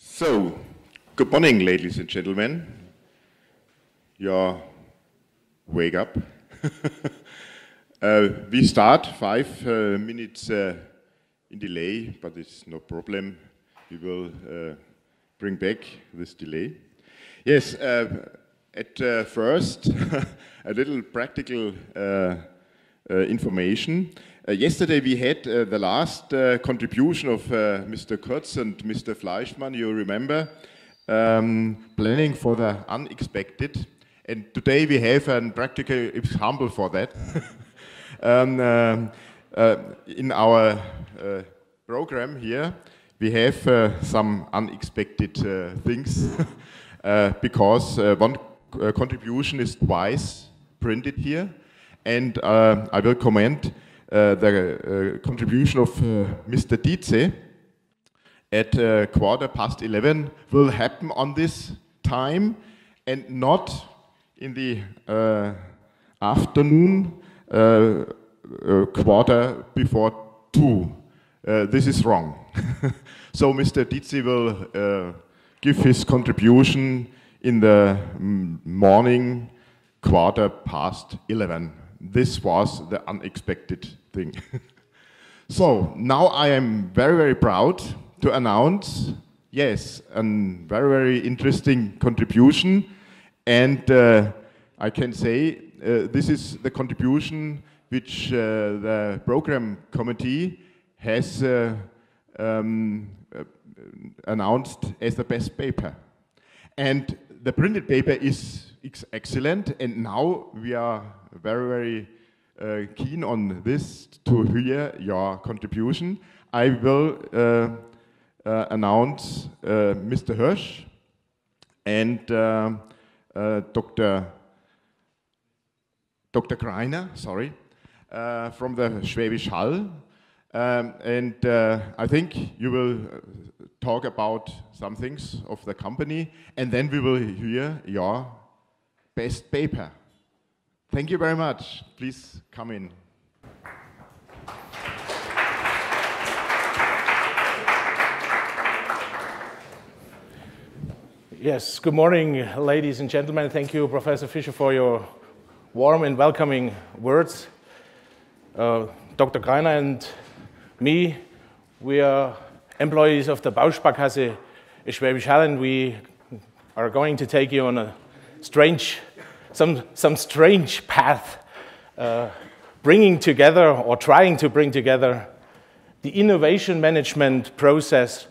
So, good morning, ladies and gentlemen. Wake up. We start 5 minutes in delay, but it's no problem. We will bring back this delay. Yes, at first, a little practical information. Yesterday we had the last contribution of Mr. Kurz and Mr. Fleischmann, you remember, planning for the unexpected. And today we have a practical example for that. In our program here, we have some unexpected things because one contribution is twice printed here. And I will comment the contribution of Mr. Dietze at 11:15 will happen on this time and not in the afternoon, 2:15. This is wrong. So Mr. Dietze will give his contribution in the morning, 11:15. This was the unexpected thing. So now I am very, very proud to announce, yes, a very, very interesting contribution. And I can say this is the contribution which the program committee has announced as the best paper. And the printed paper is excellent, and now we are very, very keen on this to hear your contribution. I will announce Mr. Hirsch and Dr. Greiner, sorry, from the Schwäbisch Hall. And I think you will talk about some things of the company, and then we will hear your best paper. Thank you very much. Please come in. Yes, good morning, ladies and gentlemen. Thank you, Professor Fischer, for your warm and welcoming words. Dr. Greiner and me, we are employees of the Bausparkasse Schwäbisch Hall, and we are going to take you on a some strange path, bringing together or trying to bring together the innovation management process,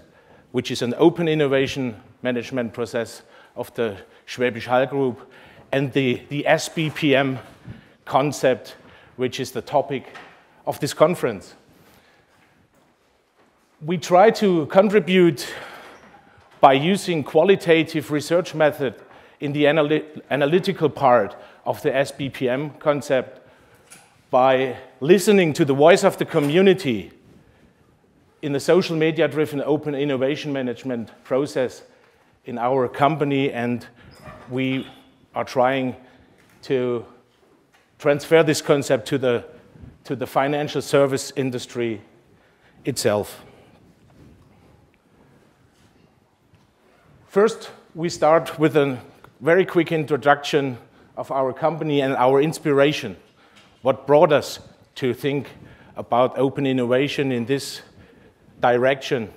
which is an open innovation management process of the Schwäbisch Hall Group, and the S-BPM concept, which is the topic of this conference. We try to contribute by using qualitative research method in the analytical part of the S-BPM concept by listening to the voice of the community in the social media-driven open innovation management process in our company, and we are trying to transfer this concept to the financial service industry itself. First, we start with a very quick introduction of our company and our inspiration. What brought us to think about open innovation in this direction?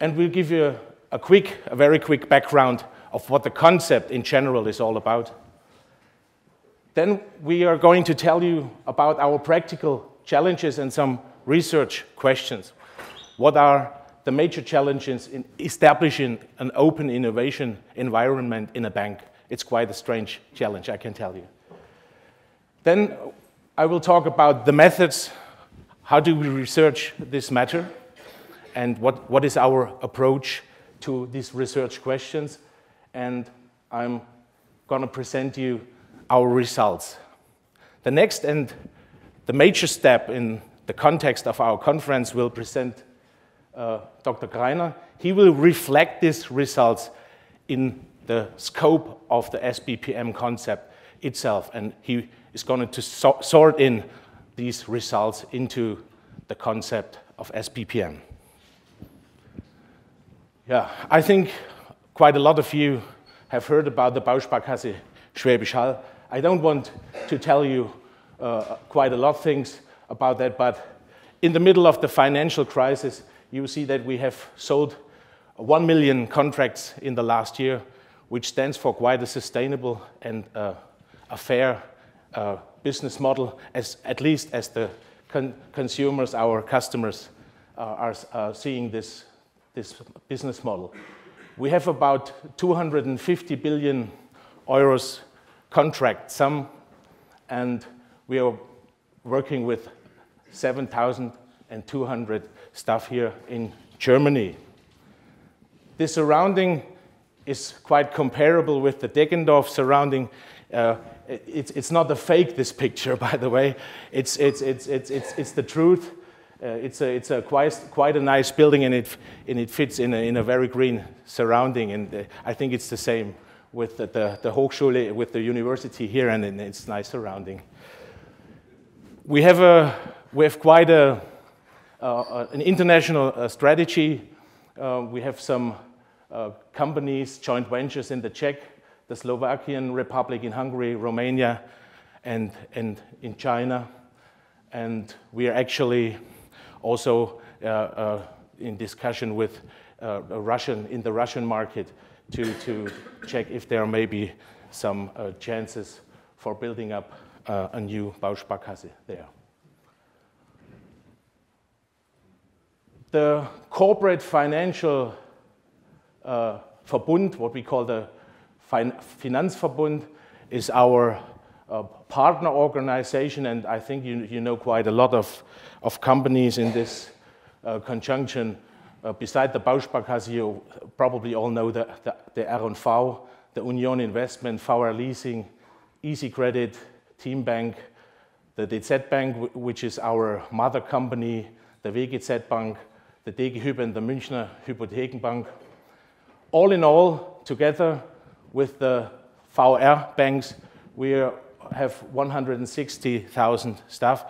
And we'll give you a very quick background of what the concept in general is all about. Then we are going to tell you about our practical challenges and some research questions. What are the major challenges in establishing an open innovation environment in a bank? It's quite a strange challenge, I can tell you. Then I will talk about the methods. How do we research this matter? And what is our approach to these research questions? And I'm going to present you our results. The next and the major step in the context of our conference will present Dr. Greiner. He will reflect these results in the scope of the S-BPM concept itself, and he is going to sort in these results into the concept of S-BPM. Yeah, I think quite a lot of you have heard about the Bausparkasse Schwäbisch Hall. I don't want to tell you quite a lot of things about that, but in the middle of the financial crisis, you see that we have sold 1 million contracts in the last year, which stands for quite a sustainable and a fair business model, at least as the consumers, our customers, are seeing this business model. We have about 250 billion euros contract sum, and we are working with 7,200 staff here in Germany. This surrounding is quite comparable with the Deggendorf surrounding. It's not a fake, this picture, by the way. It's the truth. It's quite a nice building, and it fits in a very green surrounding. And I think it's the same with the Hochschule, with the university here, and it's nice surrounding. We have quite an international strategy. We have some companies, joint ventures in the Czech, the Slovakian Republic, in Hungary, Romania, and in China. And we are actually also in discussion with in the Russian market to check if there may be some chances for building up a new Bausparkasse there. The corporate financial Verbund, what we call the Finanzverbund, is our partner organization, and I think you know quite a lot of companies in this conjunction. Beside the Bausparkasse, you probably all know the R&V, the Union Investment, VR Leasing, Easy Credit, Team Bank, the DZ Bank, which is our mother company, the WGZ Bank, the DG Hyp and the Münchner Hypothekenbank. All in all, together with the VR banks, we have 160,000 staff.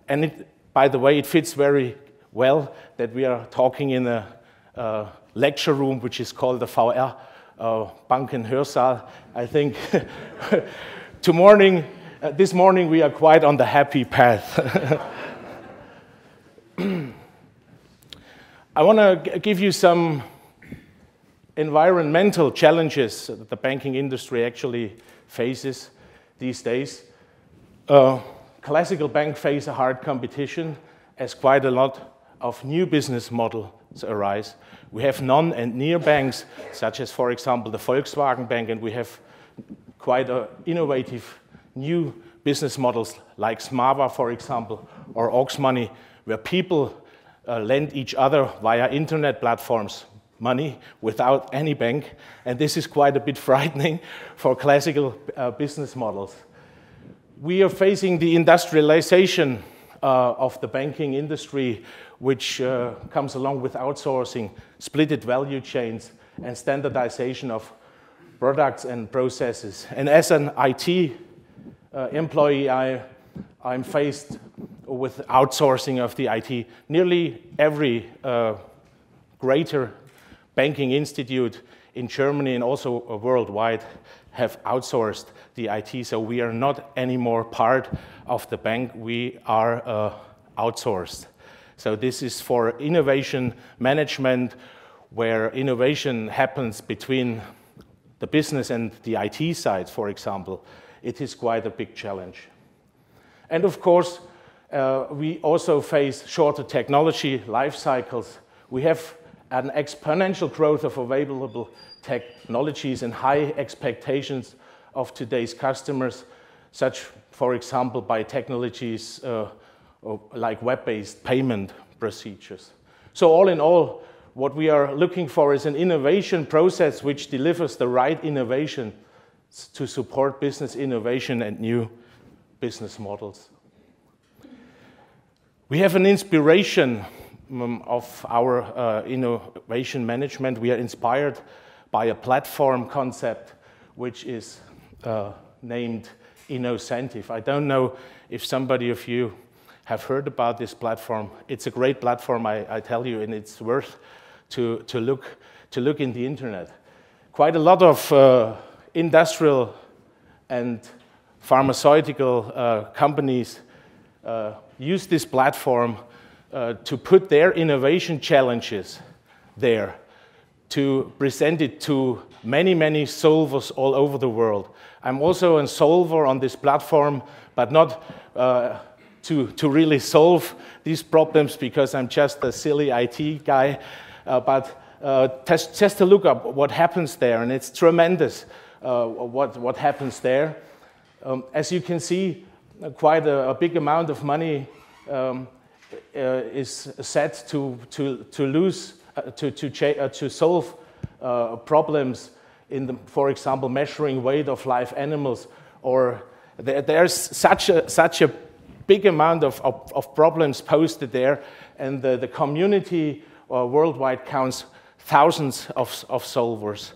And by the way, it fits very well that we are talking in a lecture room, which is called the VR Bankenhörsaal. I think this morning we are quite on the happy path. I want to give you some environmental challenges that the banking industry actually faces these days. Classical banks face a hard competition as quite a lot of new business models arise. We have non and near banks, such as, for example, the Volkswagen Bank, and we have quite innovative new business models like Smava, for example, or Aux Money, where people lend each other via internet platforms money without any bank, and this is quite a bit frightening for classical business models. We are facing the industrialization of the banking industry, which comes along with outsourcing, splitted value chains, and standardization of products and processes. And as an IT employee, I'm faced with outsourcing of the IT. Nearly every greater banking institute in Germany and also worldwide have outsourced the IT, so we are not anymore part of the bank, we are outsourced. So this is for innovation management, where innovation happens between the business and the IT side, for example. It is quite a big challenge. And of course, we also face shorter technology life cycles. We have an exponential growth of available technologies and high expectations of today's customers, such, for example, by technologies like web-based payment procedures. So all in all, what we are looking for is an innovation process which delivers the right innovation to support business innovation and new business models. We have an inspiration of our innovation management. We are inspired by a platform concept which is named Innocentive. I don't know if somebody of you have heard about this platform. It's a great platform, I tell you, and it's worth to look to look in the internet. Quite a lot of industrial and pharmaceutical companies use this platform to put their innovation challenges there, to present it to many, many solvers all over the world. I'm also a solver on this platform, but not to really solve these problems because I'm just a silly IT guy, but just to look up what happens there, and it's tremendous what happens there. As you can see, quite a big amount of money is set to solve problems in the, for example, measuring weight of live animals, or there's such a big amount of problems posted there, and the community worldwide counts thousands of solvers.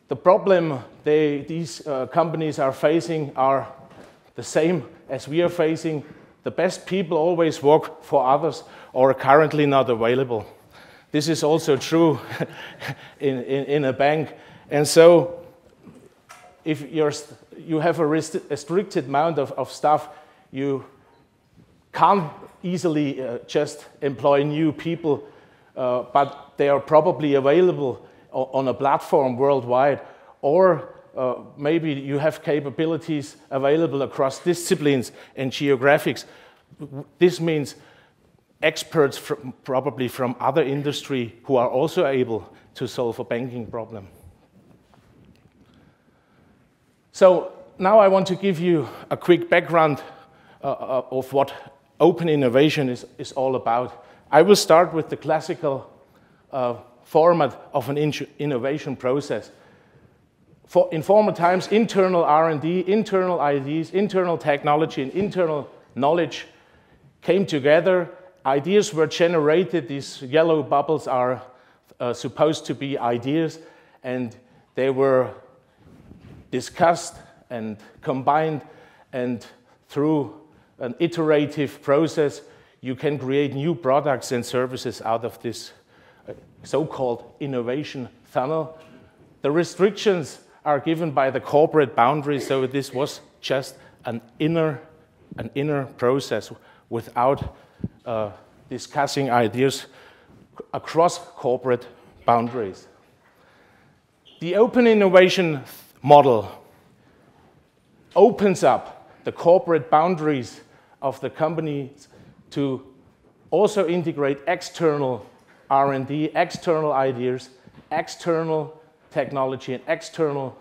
The problem these companies are facing are the same as we are facing. The best people always work for others or are currently not available. This is also true in a bank. And so if you have a restricted amount of staff, you can't easily just employ new people, but they are probably available on a platform worldwide, or maybe you have capabilities available across disciplines and geographics. This means experts probably from other industry who are also able to solve a banking problem. So now I want to give you a quick background of what open innovation is all about. I will start with the classical format of an innovation process. In former times, internal R&D, internal ideas, internal technology, and internal knowledge came together. Ideas were generated. These yellow bubbles are supposed to be ideas, and they were discussed and combined, and through an iterative process, you can create new products and services out of this so-called innovation funnel. The restrictions are given by the corporate boundaries, so this was just an inner process without discussing ideas across corporate boundaries. The open innovation model opens up the corporate boundaries of the companies to also integrate external R&D, external ideas, external technology, and external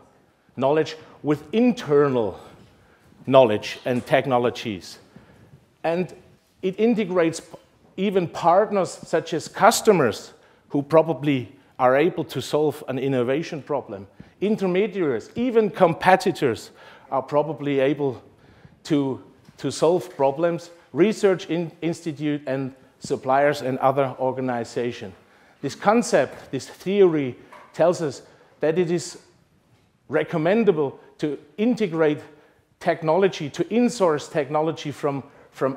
knowledge with internal knowledge and technologies. And it integrates even partners such as customers who probably are able to solve an innovation problem. Intermediaries, even competitors, are probably able to solve problems, research institute and suppliers and other organizations. This concept, this theory, tells us that it is recommendable to integrate technology, to insource technology from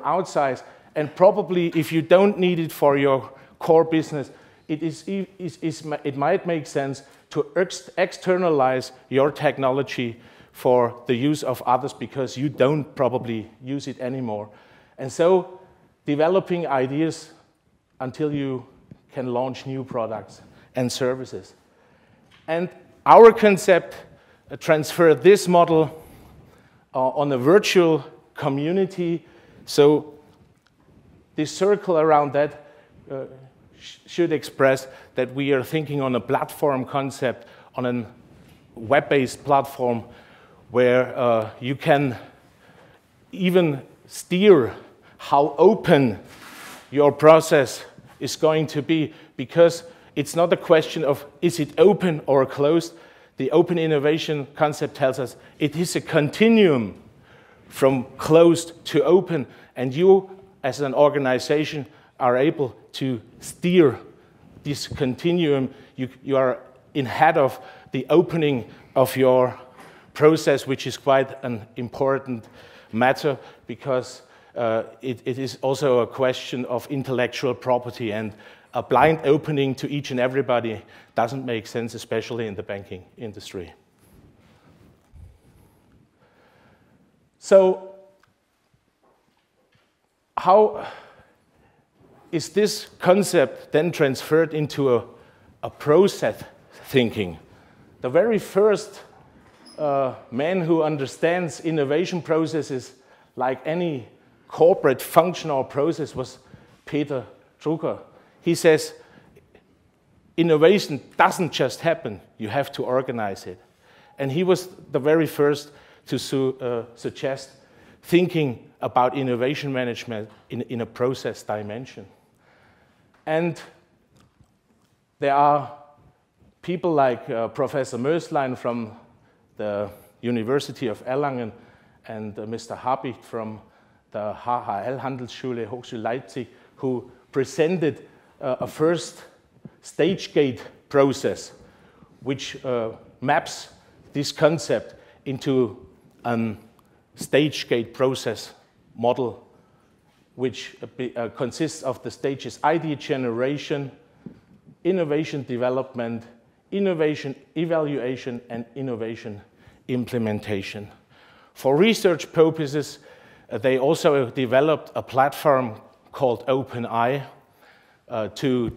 outside, and probably if you don't need it for your core business, it might make sense to externalize your technology for the use of others because you don't probably use it anymore. And so developing ideas until you can launch new products and services. And our concept transferred this model on a virtual community. So this circle around that should express that we are thinking on a platform concept, on a web-based platform where you can even steer how open your process is going to be, because it's not a question of is it open or closed. The open innovation concept tells us it is a continuum from closed to open, and you as an organization are able to steer this continuum. You are in head of the opening of your process, which is quite an important matter because it is also a question of intellectual property and a blind opening to each and everybody doesn't make sense, especially in the banking industry. So, how is this concept then transferred into a process thinking? The very first man who understands innovation processes like any corporate function or process was Peter Drucker. He says, innovation doesn't just happen, you have to organize it. And he was the very first to suggest thinking about innovation management in a process dimension. And there are people like Professor Möslein from the University of Erlangen and Mr. Habicht from the HHL Handelsschule Hochschule Leipzig, who presented a first stage gate process which maps this concept into a stage gate process model which consists of the stages idea generation, innovation development, innovation evaluation, and innovation implementation. For research purposes, they also developed a platform called OpenEye to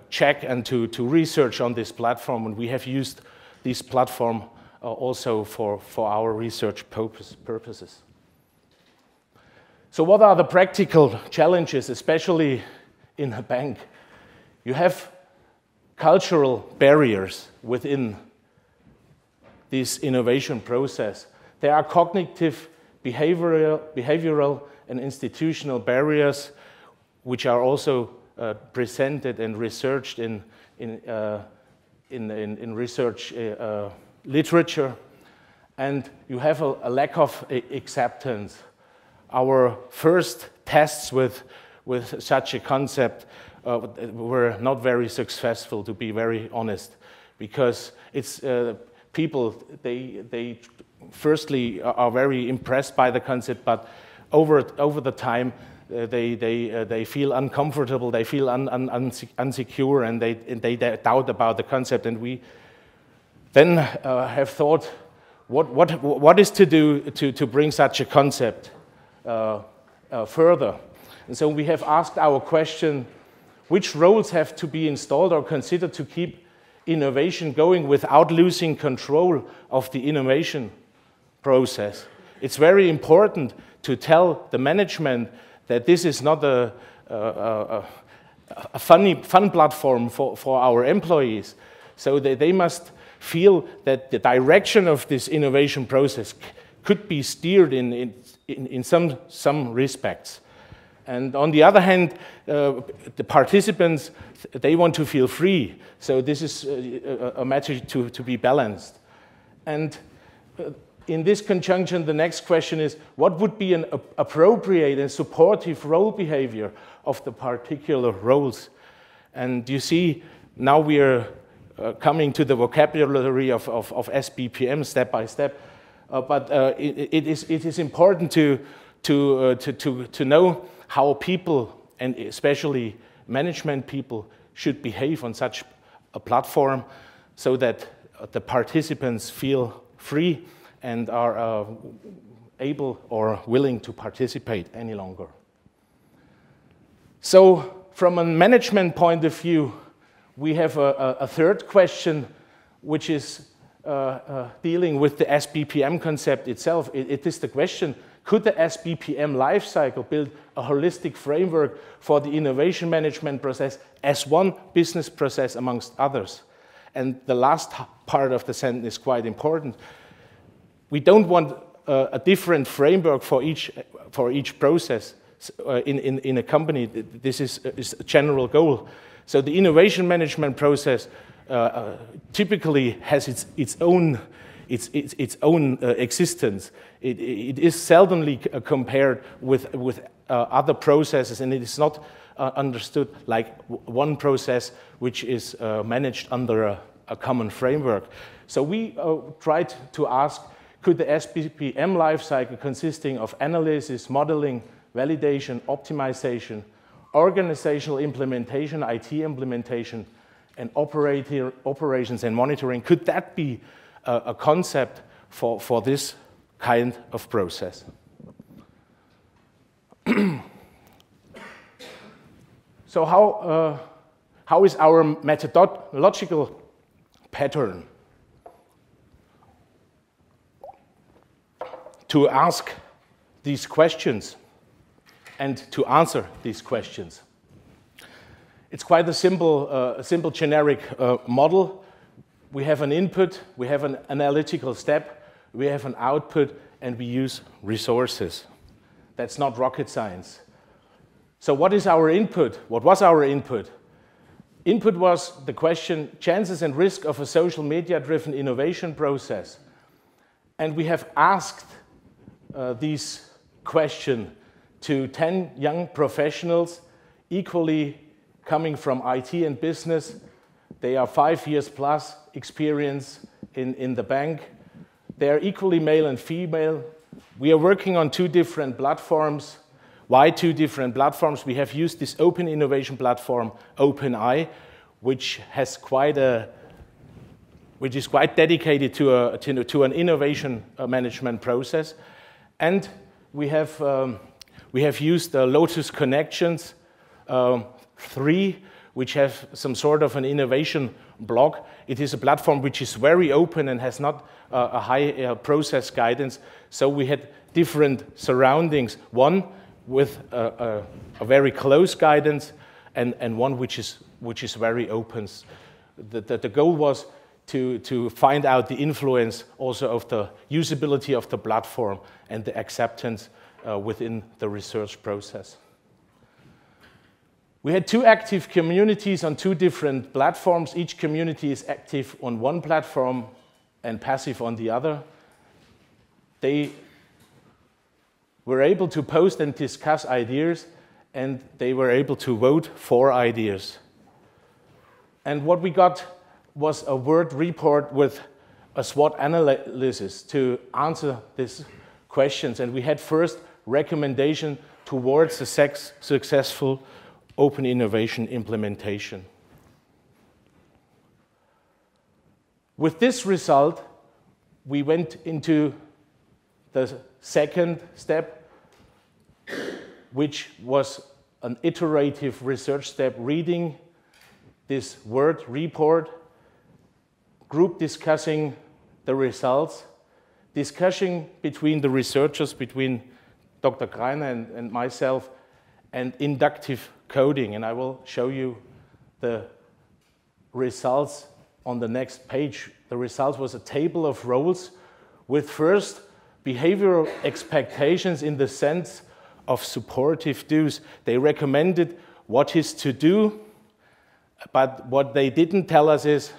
check and to research on this platform, and we have used this platform also for our research purposes. So what are the practical challenges, especially in a bank? You have cultural barriers within this innovation process. There are cognitive, behavioral and institutional barriers which are also presented and researched in research literature. And you have a lack of acceptance. Our first tests with such a concept were not very successful, to be very honest, because it's people, they firstly are very impressed by the concept, but over the time they feel uncomfortable, they feel unsecure, and they doubt about the concept. And we then have thought, what is to do to bring such a concept further? And so we have asked our question, which roles have to be installed or considered to keep innovation going without losing control of the innovation process? It's very important to tell the management that this is not a fun platform for our employees. So they must feel that the direction of this innovation process could be steered in some respects. And on the other hand, the participants, they want to feel free. So this is a matter to be balanced. And in this conjunction, the next question is, what would be an appropriate and supportive role behavior of the particular roles? And you see, now we are coming to the vocabulary of S-BPM step by step. But it is important to know how people, and especially management people, should behave on such a platform so that the participants feel free and are able or willing to participate any longer. So from a management point of view, we have a third question, which is dealing with the S-BPM concept itself. It is the question, could the S-BPM lifecycle build a holistic framework for the innovation management process as one business process amongst others? And the last part of the sentence is quite important. We don't want a different framework for each process in a company. This is a general goal. So the innovation management process typically has its own existence. It is seldomly compared with other processes, and it is not understood like one process which is managed under a common framework. So we tried to ask, could the S-BPM lifecycle consisting of analysis, modeling, validation, optimization, organizational implementation, IT implementation, and operations and monitoring. Could that be a concept for this kind of process? So how is our methodological pattern to ask these questions and to answer these questions? It's quite a simple generic model. We have an input, we have an analytical step, we have an output, and we use resources. That's not rocket science. So what is our input? What was our input? Input was the question, chances and risk of a social media-driven innovation process. And we have asked these questions to 10 young professionals, equally coming from IT and business. They are 5 years plus experience in the bank. They are equally male and female. We are working on 2 different platforms. Why 2 different platforms? We have used this open innovation platform, OpenEye, which is quite dedicated to an innovation management process. And we have used Lotus Connections 3, which have some sort of an innovation block. It is a platform which is very open and has not a high process guidance. So we had different surroundings. One with a very close guidance, and one which is very open. The goal was to find out the influence also of the usability of the platform and the acceptance within the research process. We had 2 active communities on 2 different platforms. Each community is active on one platform and passive on the other. They were able to post and discuss ideas, and they were able to vote for ideas. And what we got was a Word report with a SWOT analysis to answer these questions. And we had first recommendation towards a successful open innovation implementation. With this result, we went into the second step, which was an iterative research step, reading this Word report, group discussing the results, discussion between the researchers, between Dr. Greiner and myself, and inductive coding. And I will show you the results on the next page. The result was a table of roles with first behavioral expectations in the sense of supportive dues. They recommended what is to do, but what they didn't tell us is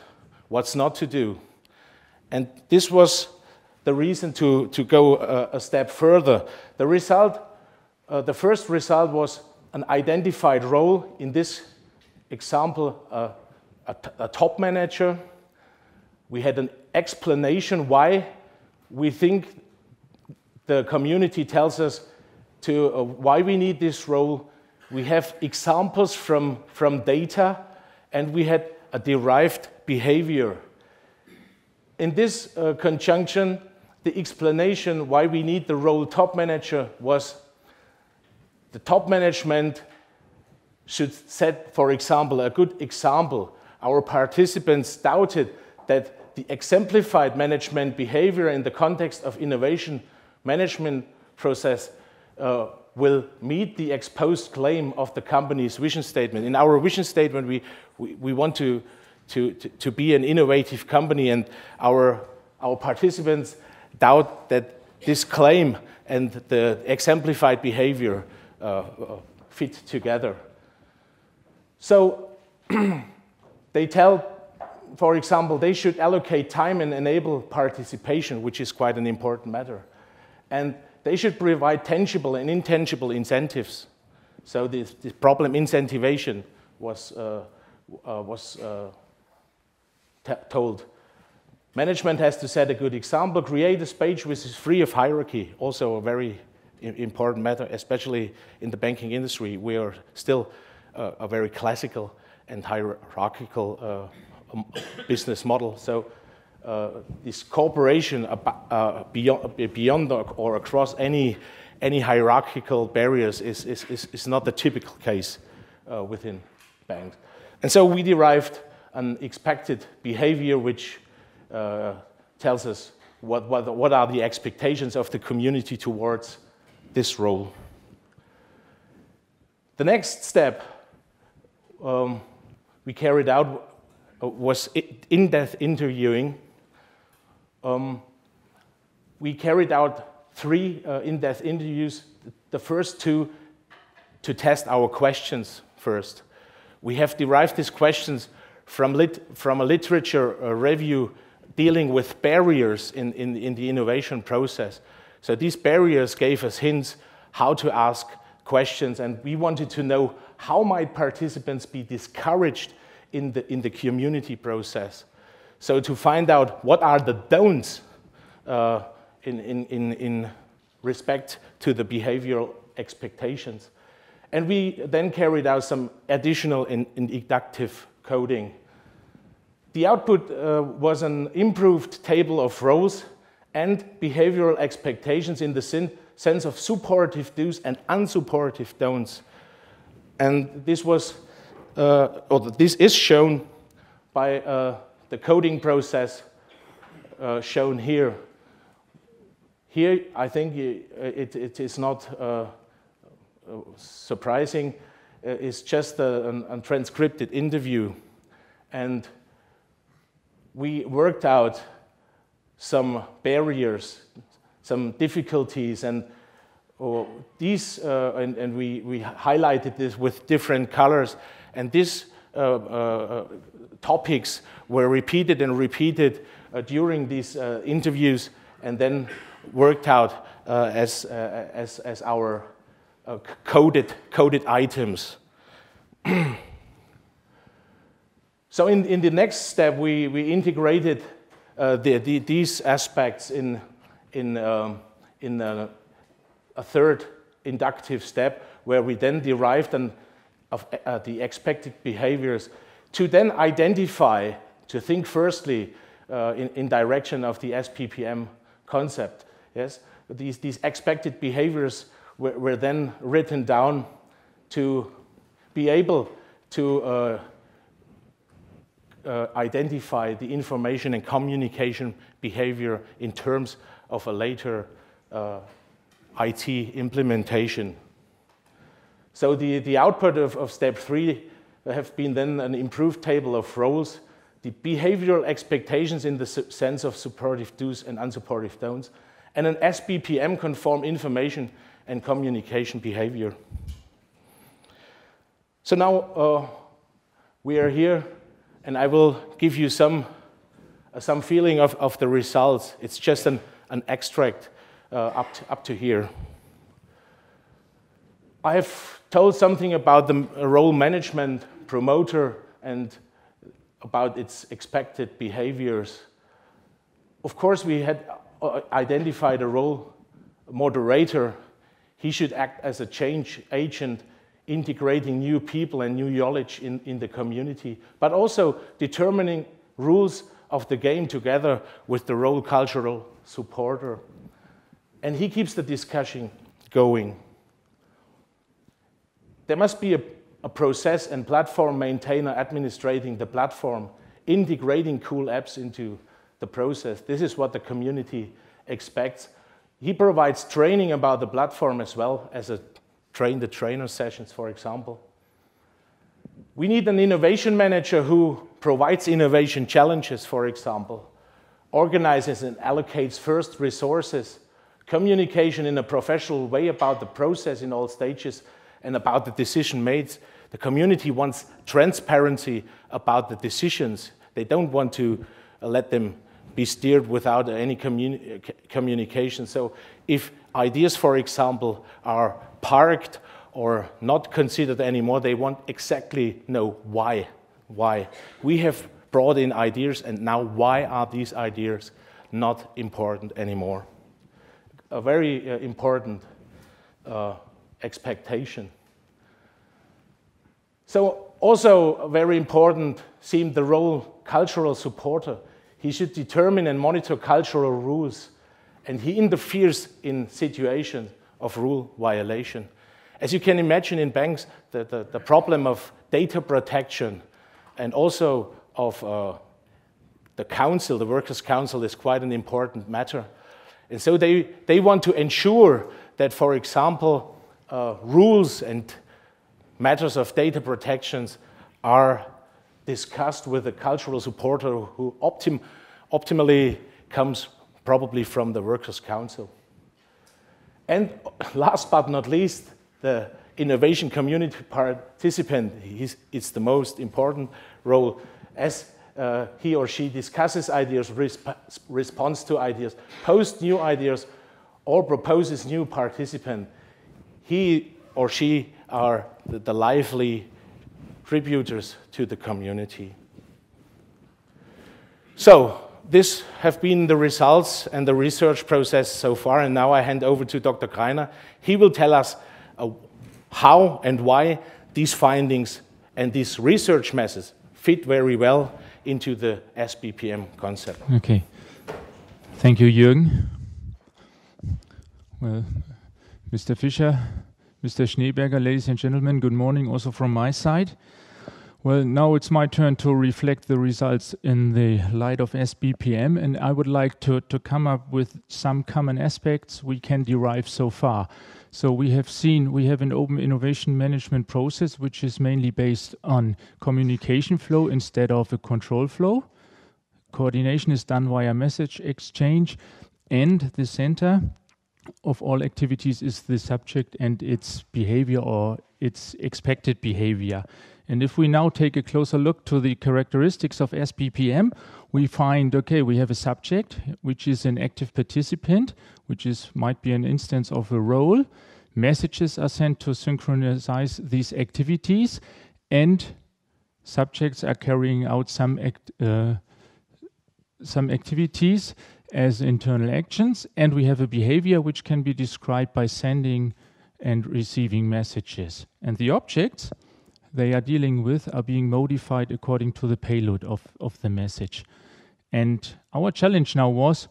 what's not to do. And this was the reason to go a step further. The result, the first result was an identified role. In this example, a top manager. We had an explanation why we think the community tells us to why we need this role. We have examples from data, and we had a derived behavior. In this conjunction, the explanation why we need the role top manager was the top management should set, for example, a good example. Our participants doubted that the exemplified management behavior in the context of innovation management process will meet the exposed claim of the company's vision statement. In our vision statement, we want to be an innovative company, and our participants doubt that this claim and the exemplified behavior fit together. So they tell, for example, they should allocate time and enable participation, which is quite an important matter. And they should provide tangible and intangible incentives. So this problem incentivation was told. Management has to set a good example, create a space which is free of hierarchy, also a very important matter, especially in the banking industry. We are still a very classical and hierarchical business model. So this cooperation beyond or across any hierarchical barriers is not the typical case within banks. And so we derived an expected behavior which tells us what are the expectations of the community towards this role. The next step we carried out was in-depth interviewing. We carried out 3 in-depth interviews. The first 2 to test our questions first. We have derived these questions from a literature review dealing with barriers in the innovation process. So these barriers gave us hints how to ask questions, and we wanted to know how might participants be discouraged in the community process. So to find out what are the don'ts in respect to the behavioral expectations. And we then carried out some additional inductive coding. The output was an improved table of roles and behavioral expectations in the sense of supportive do's and unsupportive don'ts. And this was, this is shown by the coding process shown here. Here, I think it is not surprising. It's just a transcripted interview. And we worked out some barriers, some difficulties, and these, and we highlighted this with different colors. And these topics were repeated and repeated during these interviews, and then worked out as our coded items. So in the next step, we integrated these aspects in a third inductive step, where we then derived the expected behaviors to then identify, to think firstly in direction of the S-BPM concept. Yes, these expected behaviors were then written down to be able to identify the information and communication behavior in terms of a later IT implementation. So the output of step 3 have been then an improved table of roles, the behavioral expectations in the sense of supportive do's and unsupportive don'ts, and an S-BPM conform information and communication behavior. So now we are here, and I will give you some feeling of the results. It's just an extract up to here. I have told something about the role management promoter and about its expected behaviors. Of course, we had identified a role moderator. He should act as a change agent, integrating new people and new knowledge in the community, but also determining rules of the game together with the role cultural supporter. And he keeps the discussion going. There must be a process and platform maintainer administrating the platform, integrating cool apps into the process. This is what the community expects. He provides training about the platform as well as train-the-trainer sessions, for example. We need an innovation manager who provides innovation challenges, for example, organizes and allocates first resources, communication in a professional way about the process in all stages and about the decision made. The community wants transparency about the decisions. They don't want to let them be steered without any communication. So if ideas, for example, are parked or not considered anymore, they want exactly know why. Why? We have brought in ideas, and now why are these ideas not important anymore? A very important expectation. So also very important seemed the role cultural supporter. He should determine and monitor cultural rules, and he interferes in situations of rule violation. As you can imagine in banks, the problem of data protection and also of the council, the workers' council, is quite an important matter. And so they want to ensure that, for example, rules and matters of data protections are discussed with a cultural supporter who optimally comes probably from the workers' council. And last but not least, the innovation community participant is the most important role. As he or she discusses ideas, responds to ideas, posts new ideas, or proposes new participant, he or she are the lively tributors to the community. So this have been the results and the research process so far, and now I hand over to Dr. Greiner. He will tell us how and why these findings and these research methods fit very well into the S-BPM concept. Okay. Thank you, Jürgen. Well, Mr. Fischer, Mr. Schneeberger, ladies and gentlemen, good morning also from my side. Well, now it's my turn to reflect the results in the light of S-BPM, and I would like to come up with some common aspects we can derive so far. So we have an open innovation management process which is mainly based on communication flow instead of a control flow. Coordination is done via message exchange, and the center of all activities is the subject and its behavior or its expected behavior. And if we now take a closer look to the characteristics of S-BPM, we find, okay, we have a subject, which is an active participant, which might be an instance of a role. Messages are sent to synchronize these activities, and subjects are carrying out some activities as internal actions, and we have a behavior which can be described by sending and receiving messages. And the objects they are dealing with are being modified according to the payload of the message. And our challenge now was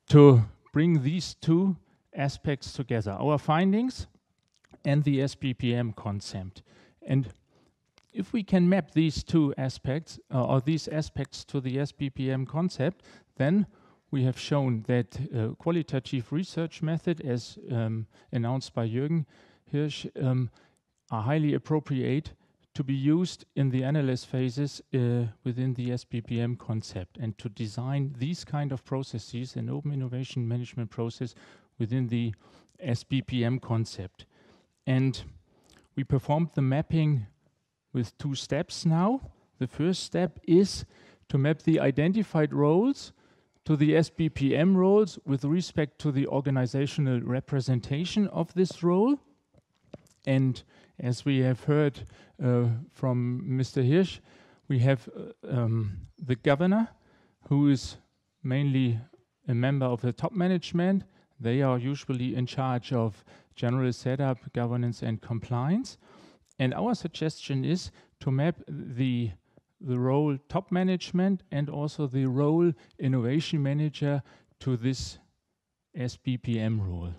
to bring these two aspects together, our findings and the S-BPM concept. And if we can map these two aspects, or these aspects to the S-BPM concept, then we have shown that qualitative research method, as announced by Jürgen Hirsch, are highly appropriate to be used in the analysis phases within the S-BPM concept, and to design these kind of processes, an open innovation management process within the S-BPM concept. And we performed the mapping with two steps now. The first step is to map the identified roles to the S-BPM roles with respect to the organizational representation of this role. And as we have heard from Mr. Hirsch, we have the governor, who is mainly a member of the top management. They are usually in charge of general setup, governance, and compliance. And our suggestion is to map the role top management and also the role innovation manager to this S-BPM role.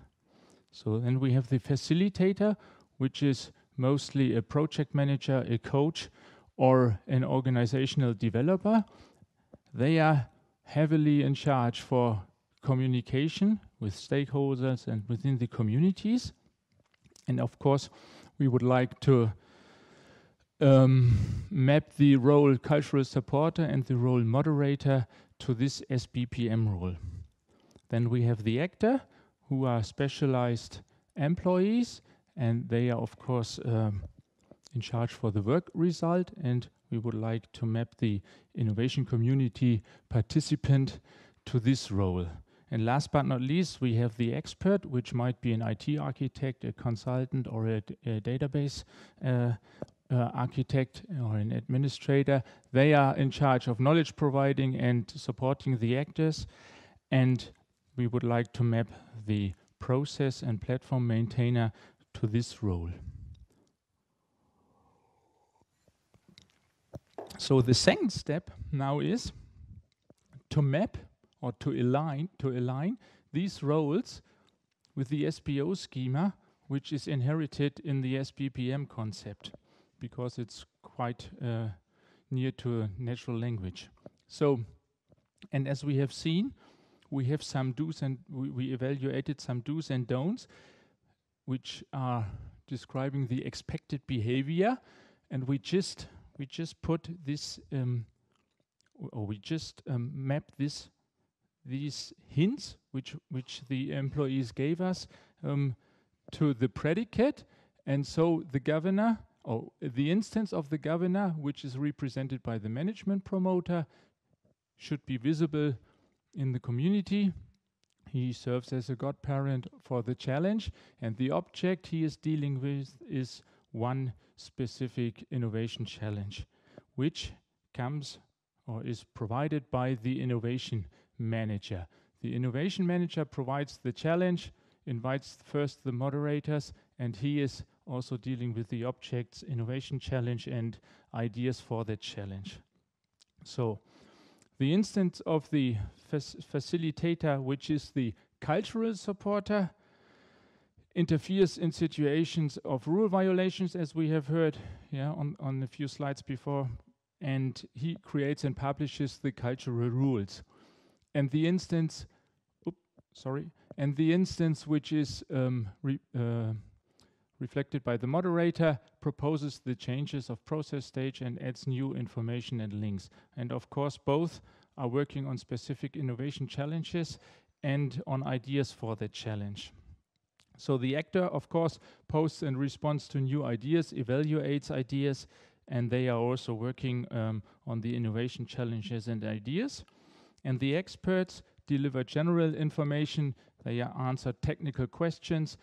So then we have the facilitator, which is mostly a project manager, a coach, or an organizational developer. They are heavily in charge for communication with stakeholders and within the communities. And of course, we would like to map the role cultural supporter and the role moderator to this S-BPM role. Then we have the actor, who are specialized employees, and they are of course in charge for the work result, and we would like to map the innovation community participant to this role. And last but not least, we have the expert, which might be an IT architect, a consultant, or a database architect, or an administrator. They are in charge of knowledge providing and supporting the actors, and we would like to map the process and platform maintainer to this role. So the second step now is to map or to align these roles with the SPO schema, which is inherited in the S-BPM concept, because it's quite near to natural language. So, and as we have seen, we have some do's and we evaluated some do's and don'ts, which are describing the expected behavior, and we just put this, or we just map these hints which the employees gave us to the predicate, and so the governor, or the instance of the governor, which is represented by the management promoter, should be visible in the community. He serves as a godparent for the challenge, and the object he is dealing with is one specific innovation challenge, which comes or is provided by the innovation manager. The innovation manager provides the challenge, invites first the moderators, and he is also dealing with the objects, innovation challenge, and ideas for that challenge. So the instance of the facilitator, which is the cultural supporter, interferes in situations of rule violations, as we have heard on a few slides before, and he creates and publishes the cultural rules. And the instance, which is reflected by the moderator, proposes the changes of process stage and adds new information and links. And of course, both are working on specific innovation challenges and on ideas for that challenge. So the actor, of course, posts and responds to new ideas, evaluates ideas, and they are also working on the innovation challenges and ideas. And the experts deliver general information, they answer technical questions,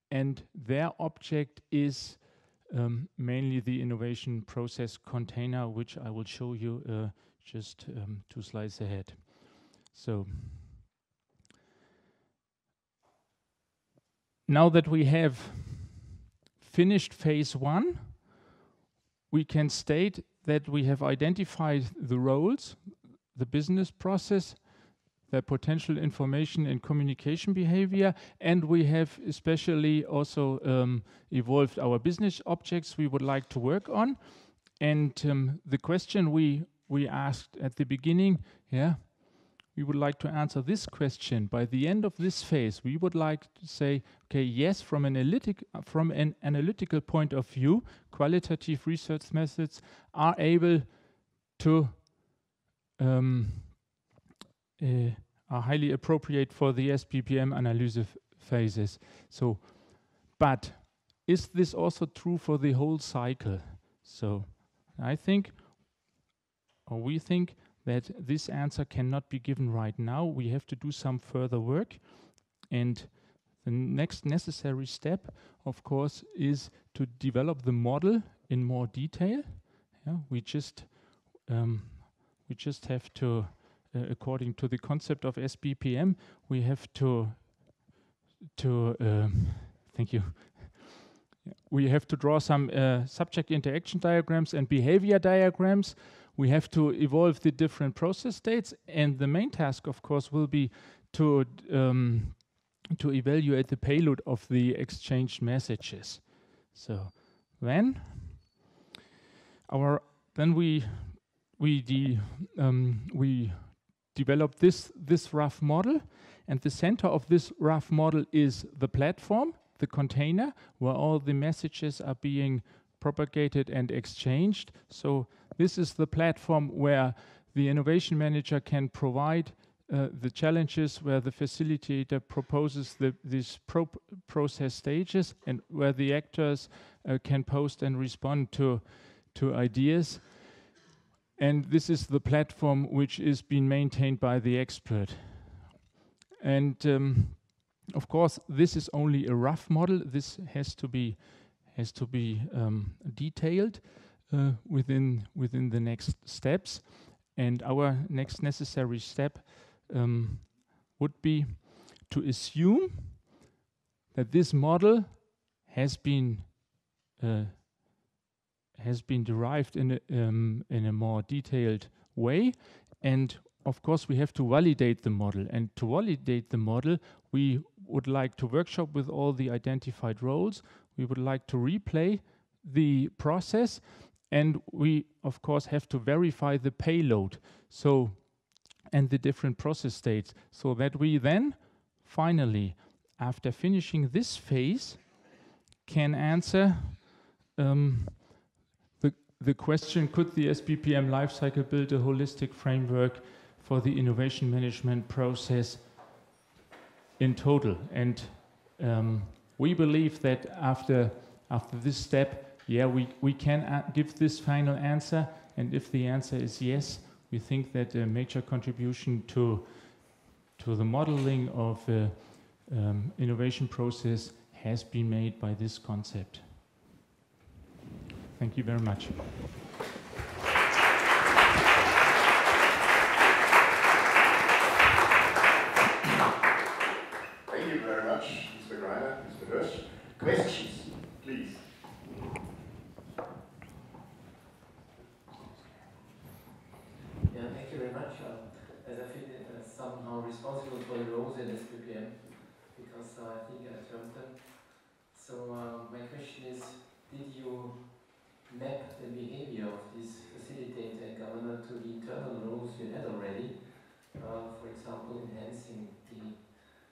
and their object is mainly the innovation process container, which I will show you just 2 slides ahead. So now that we have finished phase 1, we can state that we have identified the roles, the business process, the potential information and communication behavior, and we have especially also evolved our business objects we would like to work on. And the question we asked at the beginning, we would like to answer this question. By the end of this phase, we would like to say, okay, yes, from an analytical point of view, qualitative research methods are able to are highly appropriate for the S-BPM analysis phases. So, but is this also true for the whole cycle? So I think, or we think, that this answer cannot be given right now. We have to do some further work, and the next necessary step, of course, is to develop the model in more detail. We just have to, according to the concept of S-BPM, we have to thank you. We have to draw some subject interaction diagrams and behavior diagrams. We have to evolve the different process states, and the main task, of course, will be to evaluate the payload of the exchanged messages. So then we developed this rough model, and the center of this rough model is the platform, the container, where all the messages are being propagated and exchanged. So this is the platform where the innovation manager can provide the challenges, where the facilitator proposes these process stages, and where the actors can post and respond to ideas. And this is the platform which is being maintained by the expert. And of course, this is only a rough model. This has to be detailed within the next steps. And our next necessary step would be to assume that this model has been has been derived in a more detailed way, and of course we have to validate the model. And to validate the model, we would like to workshop with all the identified roles. We would like to replay the process, and we of course have to verify the payload and the different process states, so that we then finally, after finishing this phase, can answer the question, could the S-BPM lifecycle build a holistic framework for the innovation management process in total? And we believe that after this step, yeah, we can give this final answer, and if the answer is yes, we think that a major contribution to the modeling of the innovation process has been made by this concept. Thank you very much. Thank you very much, Mr. Greiner, Mr. Hirsch. Questions, please. Yeah, thank you very much. As I feel somehow responsible for the roles in S-BPM, because I think I termed them. So my question is, did you map the behavior of this facilitator and governor to the internal roles you had already? For example, enhancing the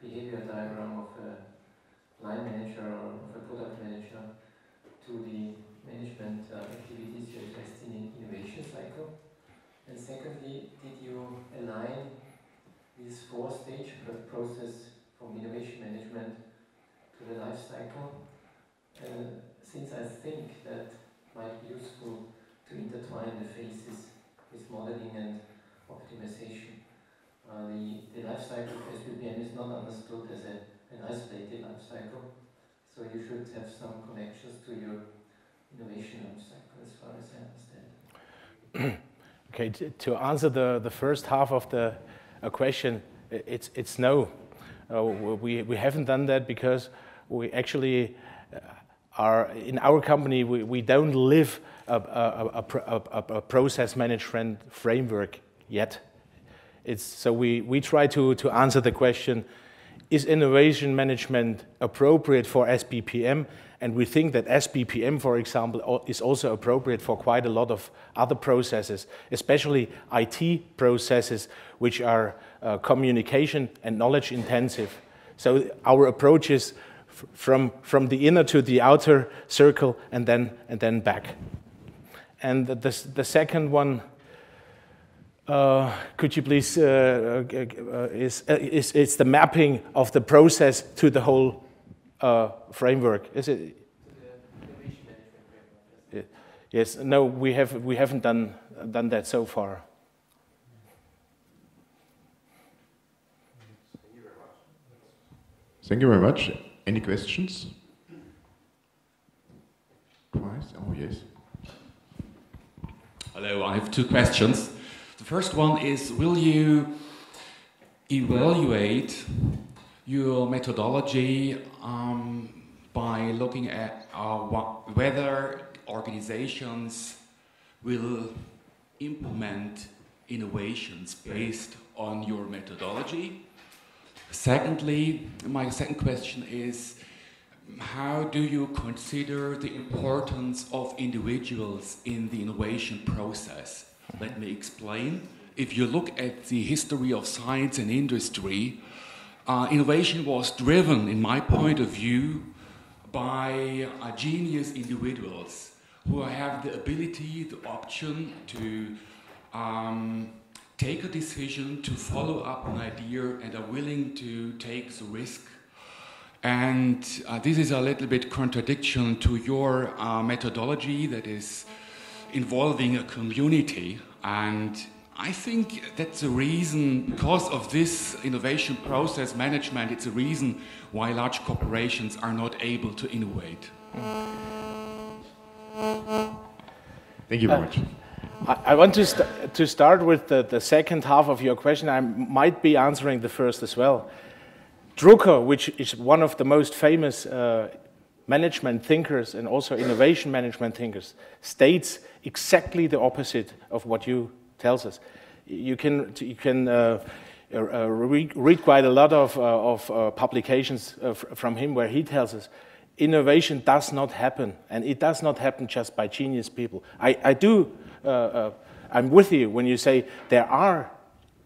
behavior diagram of a line manager or of a product manager to the management activities you addressed in the innovation cycle. And secondly, did you align this four-stage process from innovation management to the life cycle? Since I think that might be useful to intertwine the phases with modeling and optimization. The life cycle of S-BPM is not understood as an isolated life cycle, so you should have some connections to your innovation life cycle, as far as I understand. Okay, to answer the first half of the question, it's no. We haven't done that because we actually are, in our company, we don't live a process management framework yet. So we try to answer the question, is innovation management appropriate for S-BPM? And we think that S-BPM, for example, is also appropriate for quite a lot of other processes, especially IT processes, which are communication and knowledge intensive. So our approach is from the inner to the outer circle and then back. And the second one, could you please, it's the mapping of the process to the whole framework, is it? Yes. No, we haven't done that so far. Thank you very much. Any questions? Twice? Oh, yes. Hello, I have two questions. The first one is, will you evaluate your methodology by looking at whether organizations will implement innovations based on your methodology? Secondly, my second question is, how do you consider the importance of individuals in the innovation process? Let me explain. If you look at the history of science and industry, innovation was driven, in my point of view, by genius individuals who have the ability, the option to take a decision, to follow up an idea, and are willing to take the risk. And this is a little bit contradiction to your methodology that is involving a community. And I think that's the reason, because of this innovation process management, it's a reason why large corporations are not able to innovate. Thank you very much. I want to start with the second half of your question. I might be answering the first as well. Drucker, which is one of the most famous management thinkers and also innovation management thinkers states exactly the opposite of what you tells us. You can read quite a lot of publications from him where he tells us innovation does not happen, and it does not happen just by genius people. I'm with you when you say there are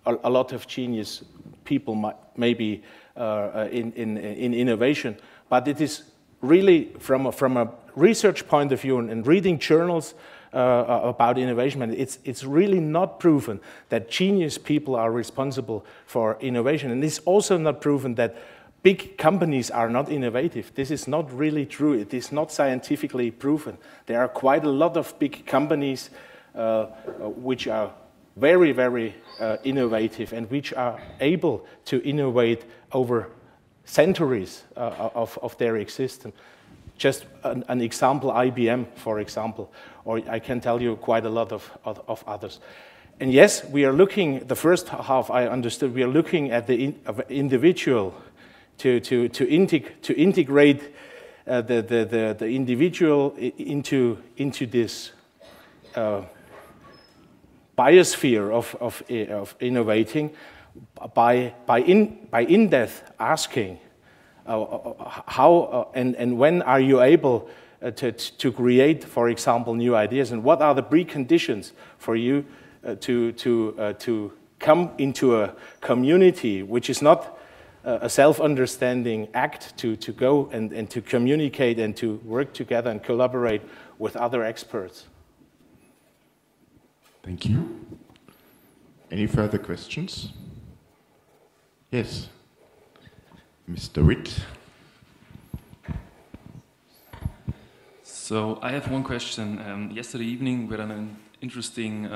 a lot of genius people maybe in innovation, but it is really from a research point of view and reading journals about innovation, and it's really not proven that genius people are responsible for innovation, and it's also not proven that big companies are not innovative. This is not really true. It is not scientifically proven. There are quite a lot of big companies which are very, very innovative and which are able to innovate over centuries of their existence. Just an example, IBM, for example, or I can tell you quite a lot of others. And yes, we are looking, the first half I understood, we are looking at the individual to integrate the individual into this biosphere of innovating by in-depth asking how and when are you able to create, for example, new ideas, and what are the preconditions for you to come into a community which is not a self-understanding act to go and to communicate and to work together and collaborate with other experts. Thank you. Any further questions? Yes. Mr. Witt. So I have one question. Yesterday evening we had an interesting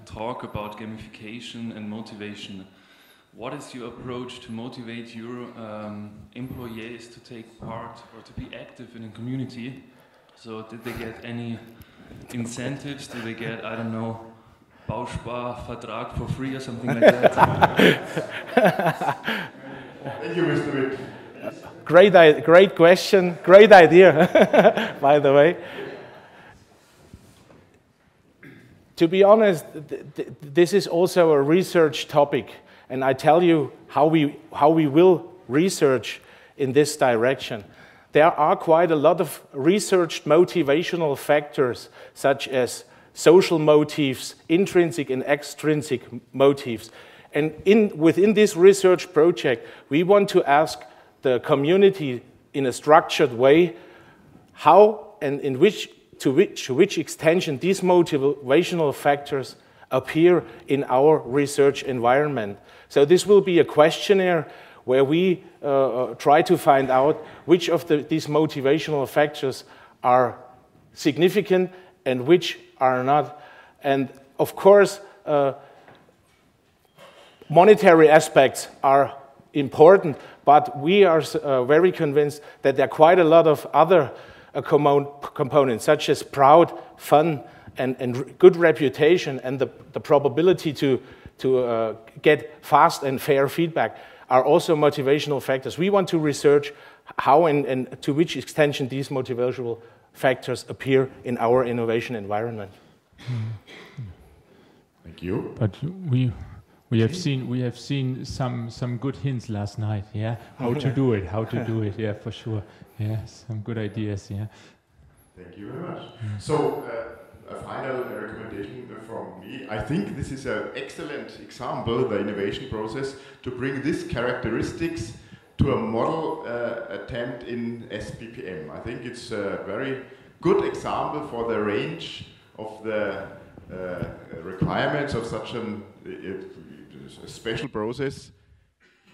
talk about gamification and motivation. What is your approach to motivate your employees to take part or to be active in a community? So did they get any incentives? Do they get, I don't know, Bausparkasse for free or something like that? Thank you, Mr. Witt. Great question, great idea, by the way. To be honest, this is also a research topic, and I tell you how we will research in this direction. There are quite a lot of researched motivational factors, such as social motives, intrinsic and extrinsic motives. And within this research project, we want to ask the community in a structured way how and to which extension these motivational factors appear in our research environment. So this will be a questionnaire where we try to find out which of these motivational factors are significant and which are not. And of course, monetary aspects are important, but we are very convinced that there are quite a lot of other components, such as proud, fun, and good reputation, and the probability to get fast and fair feedback are also motivational factors. We want to research how and to which extension these motivational factors appear in our innovation environment. Thank you. But we have seen some good hints last night. Yeah, how to do it. Yeah, for sure. Yeah, some good ideas. Yeah. Thank you very much. So a final recommendation from me. I think this is an excellent example, the innovation process, to bring these characteristics to a model attempt in S-BPM. I think it's a very good example for the range of the requirements of such a special process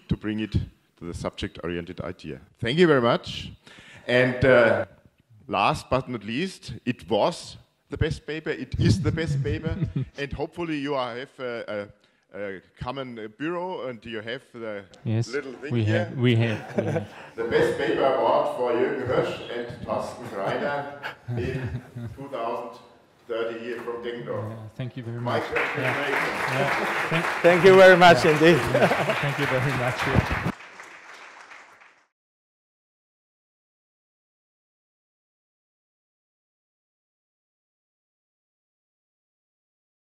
to bring it to the subject-oriented idea. Thank you very much. And last but not least, it was the best paper, it is the best paper, and hopefully you have a common bureau and you have the little thing here. We have. The best paper award for Jürgen Hirsch and Torsten Greiner in 2030 here from Dengdorf. Thank you very much. Thank you very much indeed. Thank you very much.